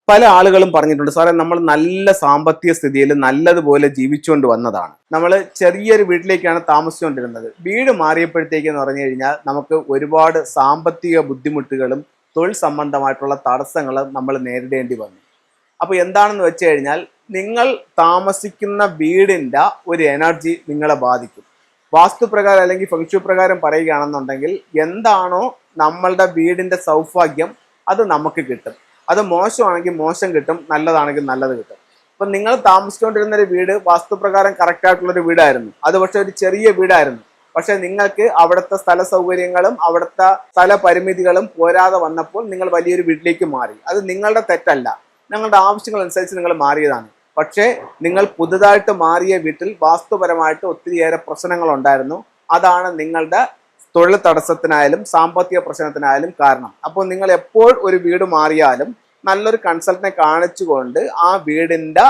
പല ആളുകളും പറഞ്ഞിട്ടുണ്ട്, സാറേ നമ്മൾ നല്ല സാമ്പത്തിക സ്ഥിതിയിൽ നല്ലതുപോലെ ജീവിച്ചുകൊണ്ട് വന്നതാണ്. നമ്മൾ ചെറിയൊരു വീട്ടിലേക്കാണ് താമസിച്ചുകൊണ്ടിരുന്നത്. വീട് മാറിയപ്പോഴത്തേക്കെന്ന് പറഞ്ഞു കഴിഞ്ഞാൽ നമുക്ക് ഒരുപാട് സാമ്പത്തിക ബുദ്ധിമുട്ടുകളും തൊഴിൽ സംബന്ധമായിട്ടുള്ള തടസ്സങ്ങളും നമ്മൾ നേരിടേണ്ടി വന്നു. അപ്പോൾ എന്താണെന്ന് വെച്ച് കഴിഞ്ഞാൽ നിങ്ങൾ താമസിക്കുന്ന വീടിൻ്റെ ഒരു എനർജി നിങ്ങളെ ബാധിക്കും. വാസ്തുപ്രകാരം അല്ലെങ്കിൽ ഫെങ്ഷു പ്രകാരം പറയുകയാണെന്നുണ്ടെങ്കിൽ എന്താണോ നമ്മളുടെ വീടിൻ്റെ സൗഭാഗ്യം അത് നമുക്ക് കിട്ടും. അത് മോശമാണെങ്കിൽ മോശം കിട്ടും, നല്ലതാണെങ്കിൽ നല്ലത് കിട്ടും. ഇപ്പം നിങ്ങൾ താമസിച്ചുകൊണ്ടിരുന്ന ഒരു വീട് വാസ്തുപ്രകാരം കറക്റ്റായിട്ടുള്ളൊരു വീടായിരുന്നു. അത് പക്ഷെ ഒരു ചെറിയ വീടായിരുന്നു. പക്ഷെ നിങ്ങൾക്ക് അവിടുത്തെ സ്ഥല സൗകര്യങ്ങളും അവിടുത്തെ സ്ഥല പരിമിതികളും പോരാതെ വന്നപ്പോൾ നിങ്ങൾ വലിയൊരു വീട്ടിലേക്ക് മാറി. അത് നിങ്ങളുടെ തെറ്റല്ല, നിങ്ങളുടെ ആവശ്യങ്ങൾ അനുസരിച്ച് നിങ്ങൾ മാറിയതാണ്. പക്ഷേ നിങ്ങൾ പുതുതായിട്ട് മാറിയ വീട്ടിൽ വാസ്തുപരമായിട്ട് ഒത്തിരിയേറെ പ്രശ്നങ്ങളുണ്ടായിരുന്നു. അതാണ് നിങ്ങളുടെ തൊഴിൽ തടസ്സത്തിനായാലും സാമ്പത്തിക പ്രശ്നത്തിനായാലും കാരണം. അപ്പോൾ നിങ്ങൾ എപ്പോൾ ഒരു വീട് മാറിയാലും നല്ലൊരു കൺസൾട്ടിനെ കാണിച്ചുകൊണ്ട് ആ വീടിൻ്റെ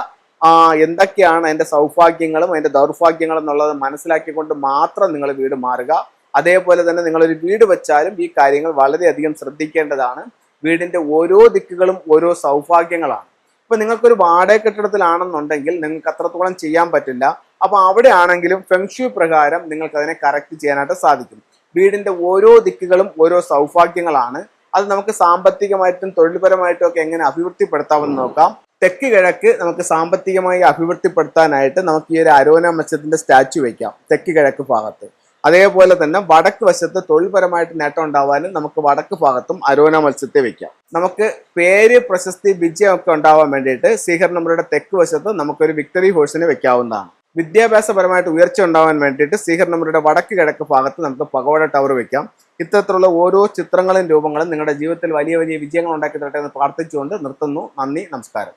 എന്തൊക്കെയാണ് അതിൻ്റെ സൗഭാഗ്യങ്ങളും അതിൻ്റെ ദൗർഭാഗ്യങ്ങളും എന്നുള്ളത് മനസ്സിലാക്കിക്കൊണ്ട് മാത്രം നിങ്ങൾ വീട് മാറുക. അതേപോലെ തന്നെ നിങ്ങളൊരു വീട് വെച്ചാലും ഈ കാര്യങ്ങൾ വളരെയധികം ശ്രദ്ധിക്കേണ്ടതാണ്. വീടിൻ്റെ ഓരോ ദിക്കുകളും ഓരോ സൗഭാഗ്യങ്ങളാണ്. ഇപ്പം നിങ്ങൾക്കൊരു വാടക കെട്ടിടത്തിലാണെന്നുണ്ടെങ്കിൽ നിങ്ങൾക്ക് അത്രത്തോളം ചെയ്യാൻ പറ്റില്ല. അപ്പോൾ അവിടെ ആണെങ്കിലും ഫെങ്ഷു പ്രകാരം നിങ്ങൾക്ക് അതിനെ കറക്റ്റ് ചെയ്യാനായിട്ട് സാധിക്കും. വീടിൻ്റെ ഓരോ ദിക്കുകളും ഓരോ സൗഭാഗ്യങ്ങളാണ്. അത് നമുക്ക് സാമ്പത്തികമായിട്ടും തൊഴിൽപരമായിട്ടും ഒക്കെ എങ്ങനെ അഭിവൃദ്ധിപ്പെടുത്താമെന്ന് നോക്കാം. തെക്ക് കിഴക്ക് നമുക്ക് സാമ്പത്തികമായി അഭിവൃദ്ധിപ്പെടുത്താനായിട്ട് നമുക്ക് ഈ ഒരു അരോന മത്സ്യത്തിന്റെ സ്റ്റാച്യു വെക്കാം തെക്ക് കിഴക്ക് ഭാഗത്ത്. അതേപോലെ തന്നെ വടക്ക് വശത്ത് തൊഴിൽപരമായിട്ട് നേട്ടം ഉണ്ടാവാനും നമുക്ക് വടക്ക് ഭാഗത്തും അരോന മത്സ്യത്തെ വെക്കാം. നമുക്ക് പേര്, പ്രശസ്തി, വിജയം ഒക്കെ ഉണ്ടാവാൻ വേണ്ടിയിട്ട് ശ്രീഹരിനമ്പുഴയുടെ തെക്ക് വശത്ത് നമുക്കൊരു വിക്ടറി ഹോഴ്സിനെ വെക്കാവുന്നതാണ്. വിദ്യാഭ്യാസപരമായിട്ട് ഉയർച്ച ഉണ്ടാവാൻ വേണ്ടിയിട്ട് ശ്രീഹരിനമ്പുഴയുടെ വടക്ക് കിഴക്ക് ഭാഗത്ത് നമുക്ക് പഗോഡ ടവർ വെക്കാം. ഇത്തരത്തിലുള്ള ഓരോ ചിത്രങ്ങളും രൂപങ്ങളും നിങ്ങളുടെ ജീവിതത്തിൽ വലിയ വലിയ വിജയങ്ങൾ ഉണ്ടാക്കി തരട്ടെ എന്ന് പ്രാർത്ഥിച്ചുകൊണ്ട് നിർത്തുന്നു. നന്ദി, നമസ്കാരം.